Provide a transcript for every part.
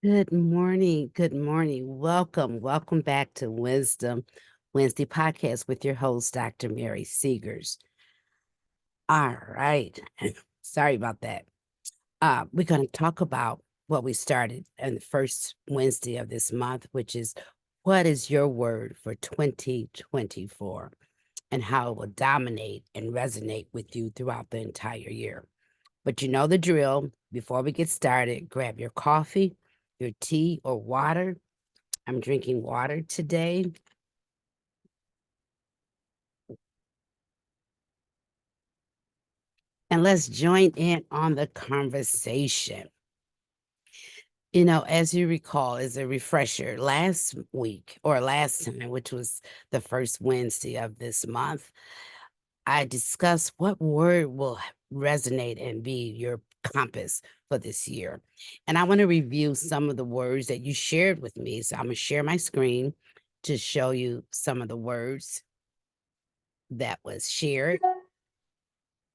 Good morning. Good morning. Welcome back to Wisdom Wednesday podcast with your host, Dr. Mary Segars. All right. Sorry about that. We're going to talk about what we started on the first Wednesday of this month, which is what is your word for 2024 and how it will dominate and resonate with you throughout the entire year. But you know the drill. Before we get started, grab your coffee, your tea, or water. I'm drinking water today. And let's join in on the conversation. As you recall, as a refresher, last week or last time, which was the first Wednesday of this month, I discussed what word will resonate and be your compass for this year. And I want to review some of the words that you shared with me. So I'm going to share my screen to show you some of the words that was shared.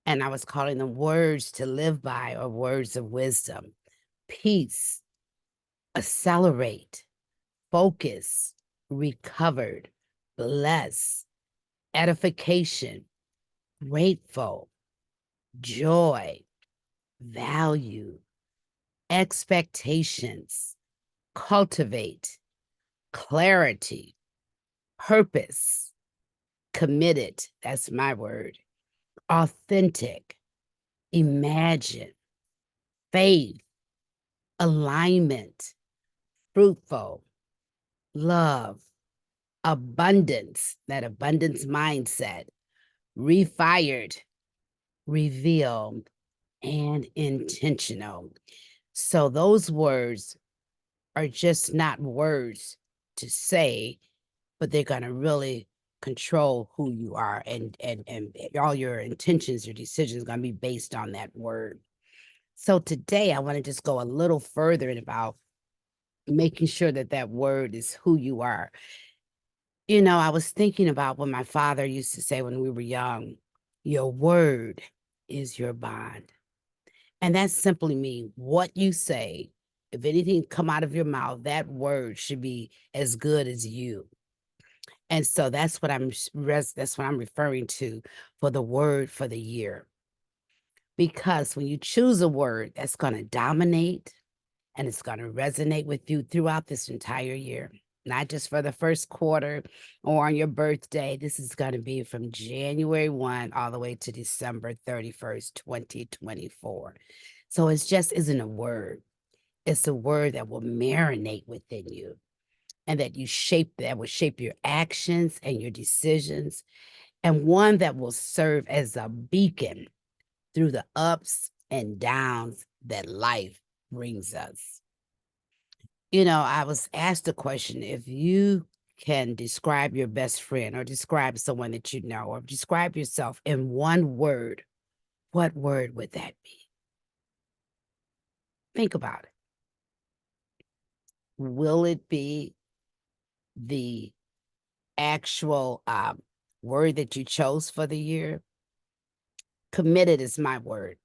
And I was calling them words to live by or words of wisdom. Peace, accelerate, focus, recovered, bless, edification, grateful, joy, value, expectations, cultivate, clarity, purpose, committed. That's my word. Authentic, imagine, faith, alignment, fruitful, love, abundance, that abundance mindset, refired, revealed, and intentional. So those words are just not words to say, but they're going to really control who you are, and all your intentions, your decisions are going to be based on that word. So today I want to just go a little further in about making sure that that word is who you are. I was thinking about what my father used to say when we were young, your word is your bond. And that simply means what you say, if anything come out of your mouth, that word should be as good as you. And so that's what I'm referring to for the word for the year. Because when you choose a word that's going to dominate and it's going to resonate with you throughout this entire year, not just for the first quarter or on your birthday. This is going to be from January 1 all the way to December 31st, 2024. So it's just isn't a word. It's a word that will marinate within you and that will shape your actions and your decisions, and one that will serve as a beacon through the ups and downs that life brings us. I was asked a question, if you can describe your best friend or describe someone that you know or describe yourself in one word, what word would that be? Think about it. Will it be the actual word that you chose for the year? Committed is my word.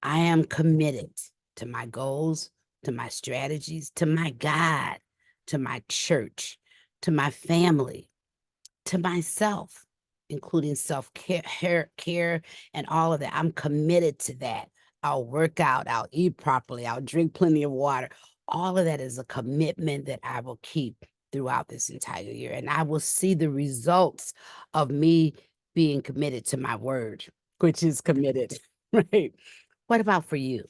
I am committed to my goals, to my strategies, to my God, to my church, to my family, to myself, including self-care and all of that. I'm committed to that. I'll work out, I'll eat properly, I'll drink plenty of water. All of that is a commitment that I will keep throughout this entire year. And I will see the results of me being committed to my word, which is committed, right? What about for you?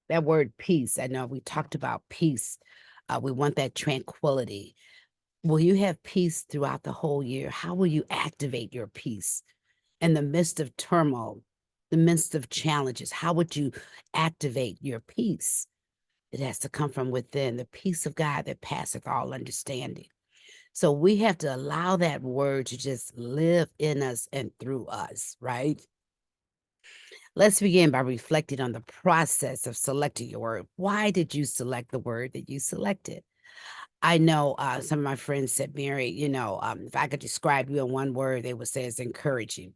That word peace. I know we talked about peace. We want that tranquility. Will you have peace throughout the whole year? How will you activate your peace in the midst of turmoil, the midst of challenges? How would you activate your peace? It has to come from within, the peace of God that passeth all understanding. So we have to allow that word to just live in us and through us, right? Let's begin by reflecting on the process of selecting your word. Why did you select the word that you selected? I know some of my friends said, Mary, if I could describe you in one word, they would say it's encouraging.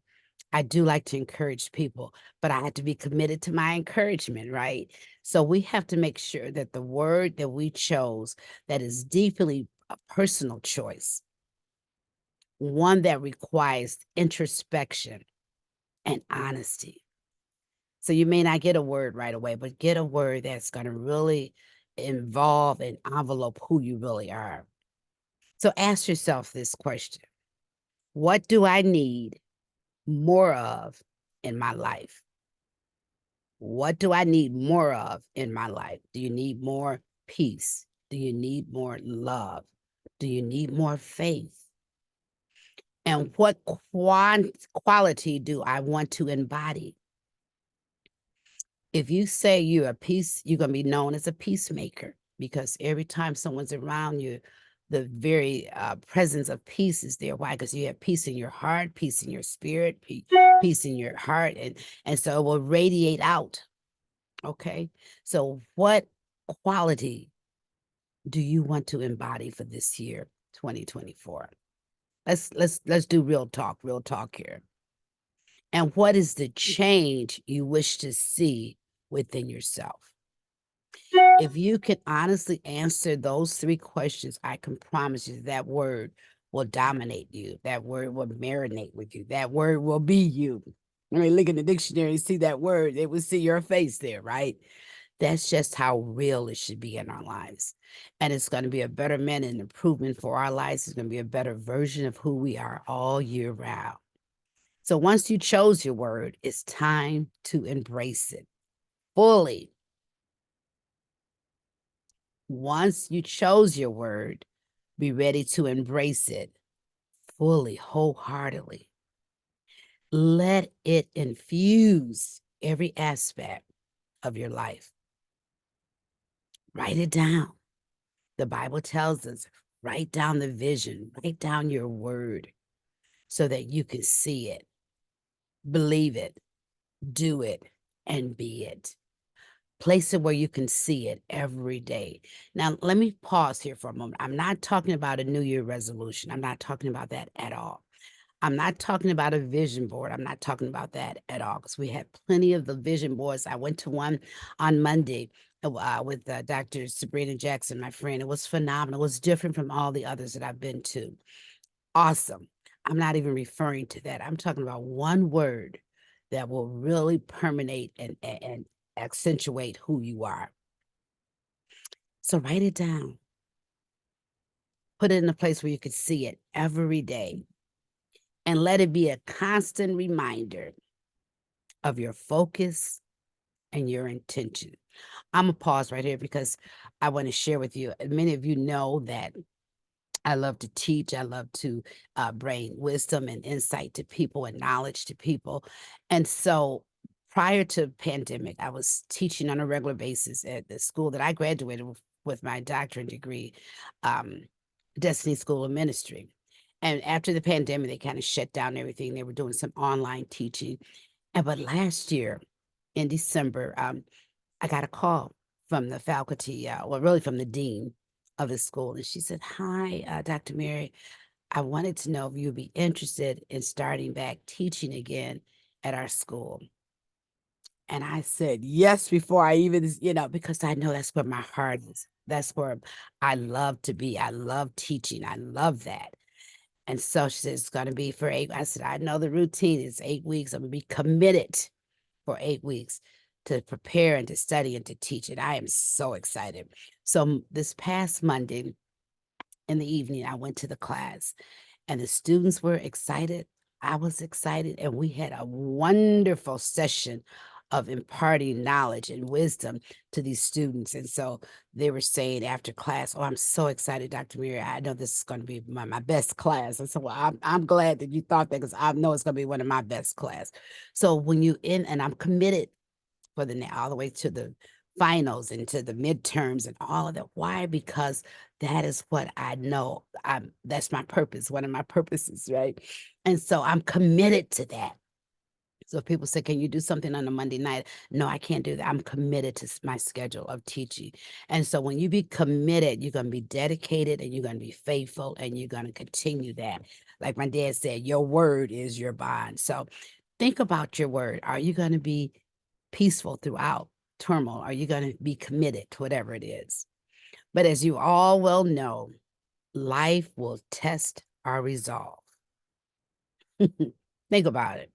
I do like to encourage people, but I have to be committed to my encouragement, right? So we have to make sure that the word that we chose that is deeply a personal choice, one that requires introspection and honesty. So you may not get a word right away, but get a word that's going to really involve and envelope who you really are. So ask yourself this question: what do I need more of in my life? What do I need more of in my life? Do you need more peace? Do you need more love? Do you need more faith? And what quality do I want to embody? If you say you're a peace, you're going to be known as a peacemaker, because every time someone's around you, the very presence of peace is there. Why? Because you have peace in your heart, peace in your spirit, peace in your heart, and so it will radiate out. Okay, so what quality do you want to embody for this year, 2024? Let's do real talk here. And what is the change you wish to see within yourself? If you can honestly answer those three questions, I can promise you that word will dominate you. That word will marinate with you. That word will be you. I mean, look in the dictionary and see that word. They will see your face there, right? That's just how real it should be in our lives. And it's going to be a betterment and improvement for our lives. It's going to be a better version of who we are all year round. So once you chose your word, it's time to embrace it fully. Once you chose your word, be ready to embrace it fully, wholeheartedly. Let it infuse every aspect of your life. Write it down. The Bible tells us, write down the vision, write down your word so that you can see it, believe it, do it, and be it. Place it where you can see it every day. Now, let me pause here for a moment. I'm not talking about a New Year resolution. I'm not talking about that at all. I'm not talking about a vision board. I'm not talking about that at all, because we had plenty of the vision boards. I went to one on Monday with Dr. Sabrina Jackson, my friend. It was phenomenal. It was different from all the others that I've been to. Awesome. I'm not even referring to that. I'm talking about one word that will really permeate and accentuate who you are. So write it down. Put it in a place where you can see it every day, and let it be a constant reminder of your focus and your intention. I'm gonna pause right here because I want to share with you. Many of you know that I love to teach. I love to bring wisdom and insight to people and knowledge to people. And so prior to pandemic, I was teaching on a regular basis at the school that I graduated with my doctorate degree, um, Destiny School of Ministry. And after the pandemic, they kind of shut down everything. They were doing some online teaching. But last year in December, I got a call from the faculty, well, really from the dean of the school. And she said, "Hi, Dr. Mary, I wanted to know if you'd be interested in starting back teaching again at our school." And I said, yes, before I even, because I know that's where my heart is. That's where I love to be. I love teaching. I love that. And so she said, "It's going to be for 8." I said, "I know the routine is 8 weeks. I'm going to be committed for 8 weeks to prepare and to study and to teach it." I am so excited. So this past Monday in the evening, I went to the class and the students were excited. I was excited, and we had a wonderful session of imparting knowledge and wisdom to these students. And so they were saying after class, "Oh, I'm so excited, Dr. Miri. I know this is going to be my best class." I said, "Well, I'm glad that you thought that, because I know it's going to be one of my best class." So when you and I'm committed for all the way to the finals and to the midterms and all of that. Why? Because that is what I know. That's my purpose, one of my purposes, right? And so I'm committed to that. So if people say, "Can you do something on a Monday night?" No, I can't do that. I'm committed to my schedule of teaching. And so when you be committed, you're going to be dedicated and you're going to be faithful and you're going to continue that. Like my dad said, your word is your bond. So Think about your word. Are you going to be peaceful throughout turmoil? Are you going to be committed to whatever it is? But as you all well know, life will test our resolve. Think about it.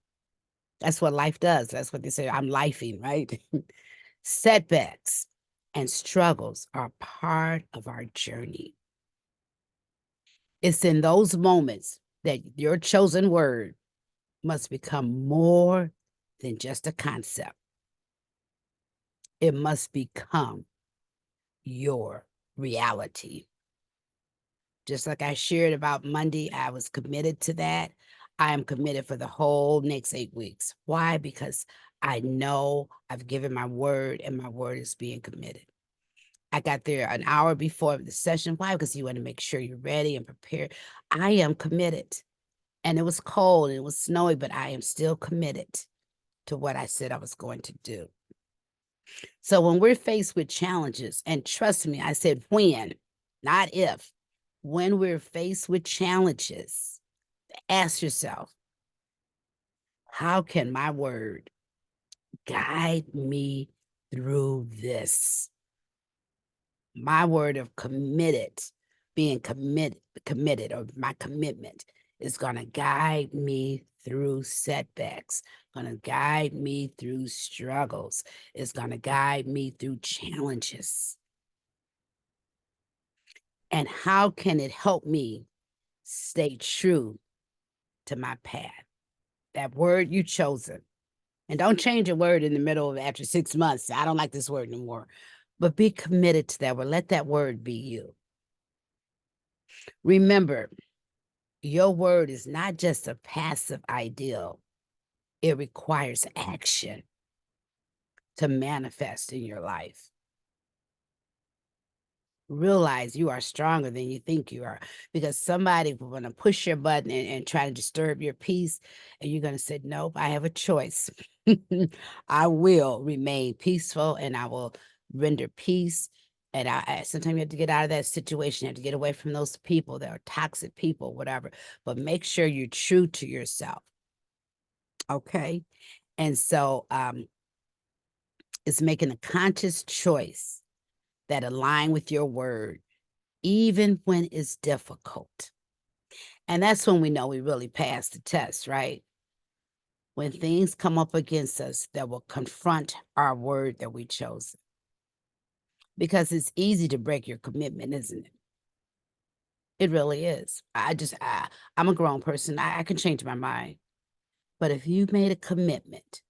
That's what life does. That's what they say. I'm lifing, right? Setbacks and struggles are part of our journey. It's in those moments that your chosen word must become more than just a concept. It must become your reality. Just like I shared about Monday, I was committed to that. I am committed for the whole next 8 weeks. Why? Because I know I've given my word and my word is being committed. I got there an hour before the session. Why? Because you want to make sure you're ready and prepared. I am committed. And it was cold and it was snowy, but I am still committed to what I said I was going to do. So when we're faced with challenges, and trust me, I said when, not if, when we're faced with challenges, ask yourself, how can my word guide me through this? My word of committed, being committed, or my commitment is going to guide me through setbacks, going to guide me through struggles, it's going to guide me through challenges. And how can it help me stay true to my path? That word you chosen. And don't change your word in the middle of after 6 months. I don't like this word anymore. But be committed to that word. Let that word be you. Remember, your word is not just a passive ideal. It requires action to manifest in your life. Realize you are stronger than you think you are, because somebody will want to push your button and try to disturb your peace, and you're going to say, nope, I have a choice. I will remain peaceful and I will render peace. And sometimes you have to get out of that situation. You have to get away from those people that are toxic people, whatever. But make sure you're true to yourself. Okay. And so it's making a conscious choice that align with your word, even when it's difficult. And that's when we know we really passed the test, right? When things come up against us that will confront our word that we chose. Because it's easy to break your commitment, isn't it? It really is. I'm a grown person. I can change my mind. But if you made a commitment,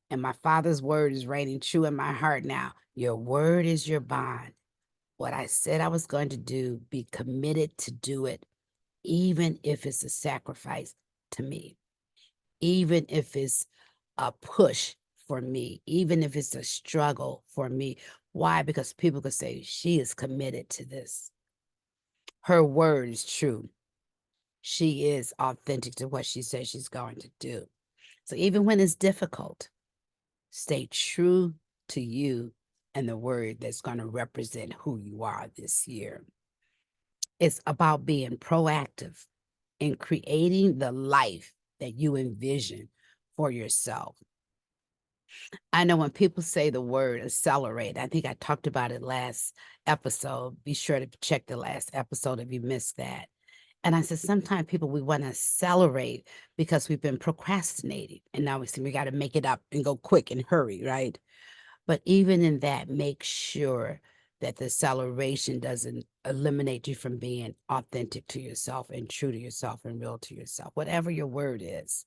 and my Father's word is reigning true in my heart now, your word is your bond. What I said I was going to do, be committed to do it, even if it's a sacrifice to me, even if it's a push for me, even if it's a struggle for me. Why? Because people could say, she is committed to this. Her word is true. She is authentic to what she says she's going to do. So even when it's difficult, stay true to you and the word that's going to represent who you are this year. It's about being proactive in creating the life that you envision for yourself. I know when people say the word accelerate, I think I talked about it last episode. Be sure to check the last episode if you missed that. And I said, sometimes people, we want to accelerate because we've been procrastinating. And now we see we got to make it up and go quick and hurry, right? But even in that, make sure that the acceleration doesn't eliminate you from being authentic to yourself and true to yourself and real to yourself, whatever your word is,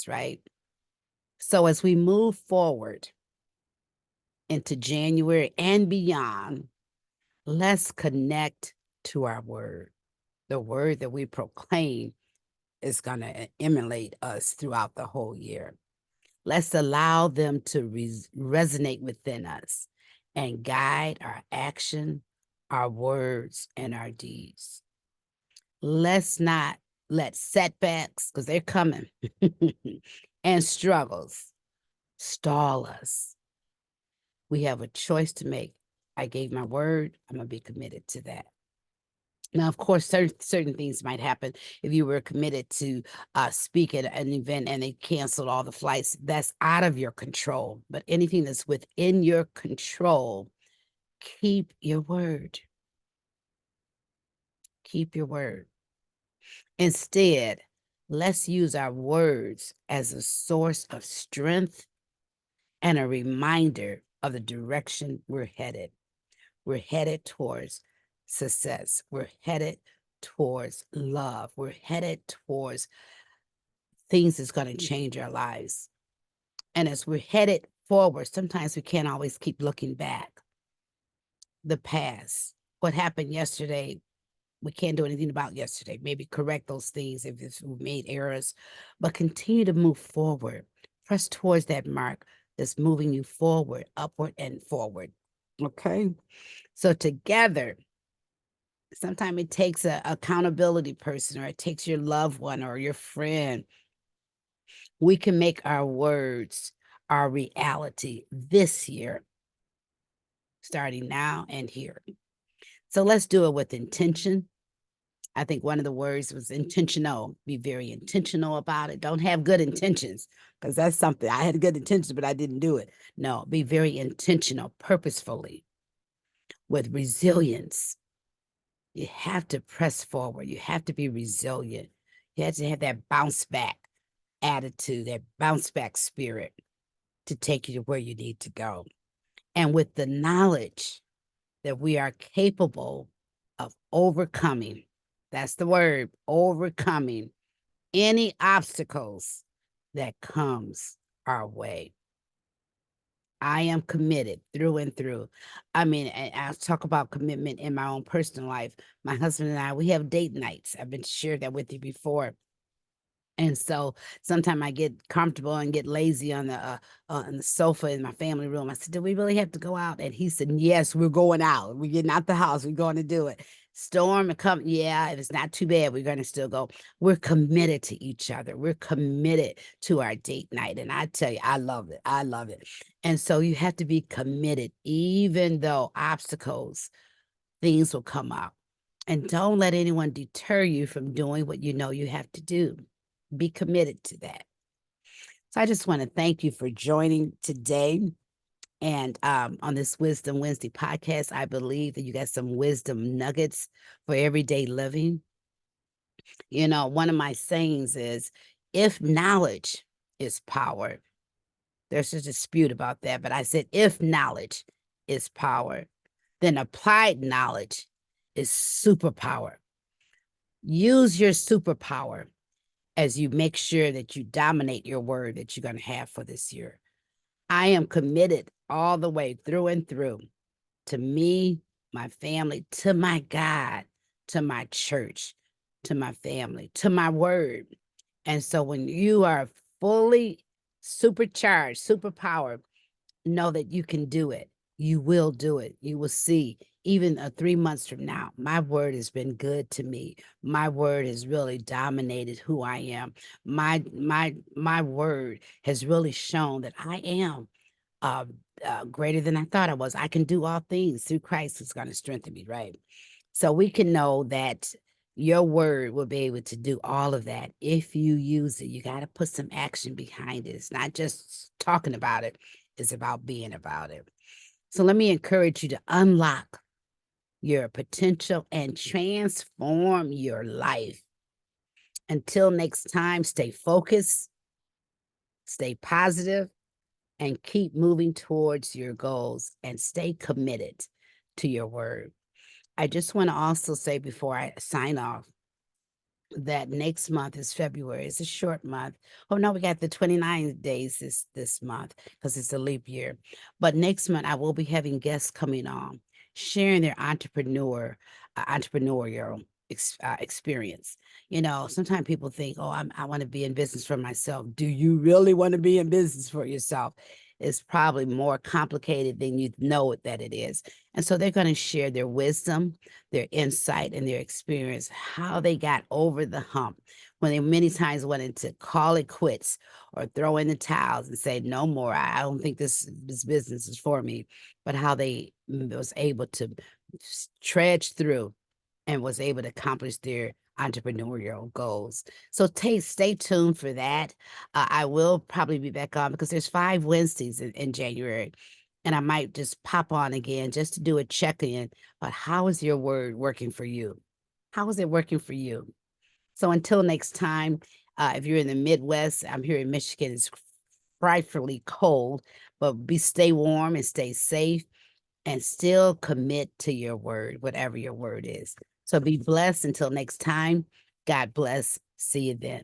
right? So as we move forward into January and beyond, let's connect to our word. The word that we proclaim is going to emulate us throughout the whole year. Let's allow them to resonate within us and guide our action, our words, and our deeds. Let's not let setbacks, because they're coming, and struggles stall us. We have a choice to make. I gave my word. I'm going to be committed to that. Now, of course, certain things might happen if you were committed to speak at an event and they canceled all the flights. That's out of your control. But anything that's within your control, keep your word. Keep your word. Instead, let's use our words as a source of strength and a reminder of the direction we're headed. We're headed towards success. We're headed towards love. We're headed towards things that's going to change our lives. And as we're headed forward, sometimes we can't always keep looking back. The past, what happened yesterday, we can't do anything about yesterday. Maybe correct those things if we made errors, but continue to move forward. Press towards that mark that's moving you forward, upward, and forward. Okay. So together, sometimes it takes a accountability person, or it takes your loved one or your friend. We can make our words our reality this year, starting now and here. So let's do it with intention. I think one of the words was intentional. Be very intentional about it. Don't have good intentions, because that's something. I had good intentions, but I didn't do it. No, be very intentional, purposefully, with resilience. You have to press forward. You have to be resilient. You have to have that bounce back attitude, that bounce back spirit to take you to where you need to go. And with the knowledge that we are capable of overcoming, that's the word, overcoming any obstacles that comes our way. I am committed through and through. I mean, I'll talk about commitment in my own personal life. My husband and I, we have date nights. I've been shared that with you before. And so sometimes I get comfortable and get lazy on the sofa in my family room. I said, "Do we really have to go out?" And he said, "Yes, we're going out. We're getting out the house. We're going to do it. Storm and come, yeah. If it's not too bad, we're going to still go." We're committed to each other. We're committed to our date night, and I tell you, I love it. I love it. And so you have to be committed, even though obstacles, things will come up, and don't let anyone deter you from doing what you know you have to do. Be committed to that. So I just want to thank you for joining today. And on this Wisdom Wednesday podcast, I believe that you got some wisdom nuggets for everyday living. You know, one of my sayings is, if knowledge is power, there's a dispute about that, but I said, if knowledge is power, then applied knowledge is superpower. Use your superpower as you make sure that you dominate your word that you're going to have for this year. I am committed all the way through and through to me, my family, to my God, to my church, to my family, to my word. And so when you are fully supercharged, superpowered, know that you can do it. You will do it. You will see. Even 3 months from now, my word has been good to me. My word has really dominated who I am. My word has really shown that I am uh, greater than I thought I was. I can do all things through Christ who's going to strengthen me, right? So we can know that your word will be able to do all of that if you use it. You got to put some action behind it. It's not just talking about it, it's about being about it. So let me encourage you to unlock your potential and transform your life. Until next time, stay focused, stay positive, and keep moving towards your goals and stay committed to your word. I just want to also say before I sign off that next month is February. It's a short month. Oh no, we got the 29 days this month because it's a leap year. But next month I will be having guests coming on, sharing their entrepreneurial experience. You know, sometimes people think, "Oh, I want to be in business for myself." Do you really want to be in business for yourself? It's probably more complicated than you know that it is. And so they're going to share their wisdom, their insight, and their experience, how they got over the hump when they many times wanted to call it quits or throw in the towels and say, "No more. I don't think this business is for me," but how they was able to trudge through and was able to accomplish their entrepreneurial goals. So stay tuned for that. I will probably be back on because there's 5 Wednesdays in January. And I might just pop on again just to do a check-in. But how is your word working for you? How is it working for you? So until next time, if you're in the Midwest, I'm here in Michigan, it's frightfully cold, but stay warm and stay safe and still commit to your word, whatever your word is. So be blessed until next time. God bless. See you then.